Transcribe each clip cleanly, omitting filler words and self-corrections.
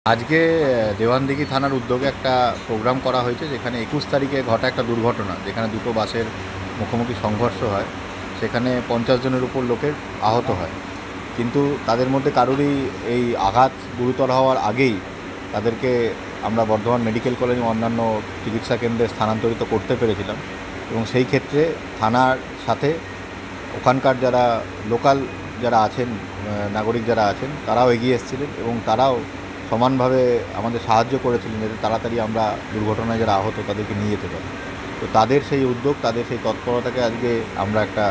আজকে দেওয়ানদিঘি থানার উদ্যোগে একটা প্রোগ্রাম করা হয়েছে, যেখানে 21 তারিখে ঘটা একটা দুর্ঘটনা, যেখানে দুটো বাসের মুখোমুখি সংঘর্ষ হয়। সেখানে 50 জনের উপর লোকের আহত হয়, কিন্তু তাদের মধ্যে কারোরই এই আঘাত গুরুতর হওয়ার আগেই তাদেরকে আমরা বর্ধমান মেডিকেল কলেজ ও অন্যান্য চিকিৎসা কেন্দ্রে স্থানান্তরিত করতে পেরেছিলাম। এবং সেই ক্ষেত্রে থানার সাথে ওখানকার যারা লোকাল যারা আছেন, নাগরিক যারা আছেন, তারাও এগিয়ে এসেছিলেন এবং তারাও সমানভাবে আমাদের সাহায্য করেছিলেন, যাতে তাড়াতাড়ি আমরা দুর্ঘটনায় যারা আহত তাদেরকে নিয়ে যেতে পারি। তো তাদের সেই উদ্যোগ, তাদের সেই তৎপরতাকে আজকে আমরা একটা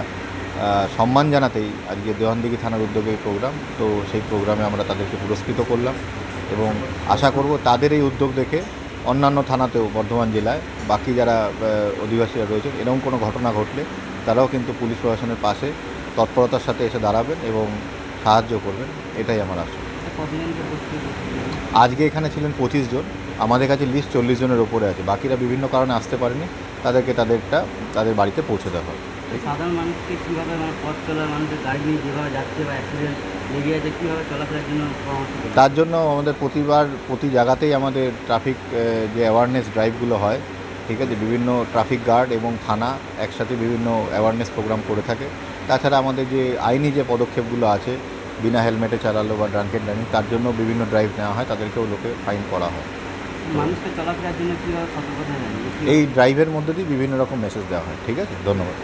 সম্মান জানাতেই আজকে দেওয়ানদিঘি থানার উদ্যোগে প্রোগ্রাম। তো সেই প্রোগ্রামে আমরা তাদেরকে পুরস্কৃত করলাম এবং আশা করব তাদের এই উদ্যোগ দেখে অন্যান্য থানাতেও বর্ধমান জেলায় বাকি যারা অধিবাসীরা রয়েছেন, এরকম কোনো ঘটনা ঘটলে তারাও কিন্তু পুলিশ প্রশাসনের পাশে তৎপরতার সাথে এসে দাঁড়াবেন এবং সাহায্য করবেন, এটাই আমার আশা। আজকে এখানে ছিলেন 25 জন, আমাদের কাছে লিস্ট 40 জনের ওপরে আছে, বাকিরা বিভিন্ন কারণে আসতে পারেনি, তাদেরকে তাদের বাড়িতে পৌঁছে দেওয়া হয়। সাধারণ মানুষকে কীভাবে পথ চলার মানুষের গাড়ি নিয়ে যেভাবে যাচ্ছে বা অ্যাক্সিডেন্ট লেগে আছে, কীভাবে চলাফেরার জন্য পরামর্শ দেবেন? তার জন্য আমাদের প্রতি জায়গাতেই আমাদের ট্রাফিক যে অ্যাওয়ারনেস ড্রাইভগুলো হয়, ঠিক আছে, বিভিন্ন ট্রাফিক গার্ড এবং থানা একসাথে বিভিন্ন অ্যাওয়ারনেস প্রোগ্রাম করে থাকে। তাছাড়া আমাদের যে আইনি যে পদক্ষেপগুলো আছে, বিনা হেলমেটে চালালো বা ড্রাঙ্কেন ড্রাইভিং, তার জন্য বিভিন্ন ড্রাইভ নেওয়া হয়, তাদেরকেও লোকে ফাইন করা হয়। মানুষকে চলাফেরার জন্য কীভাবে সতর্কতা জানিয়ে এই ড্রাইভের মধ্যে দিয়ে বিভিন্ন রকম মেসেজ দেওয়া হয়। ঠিক আছে, ধন্যবাদ।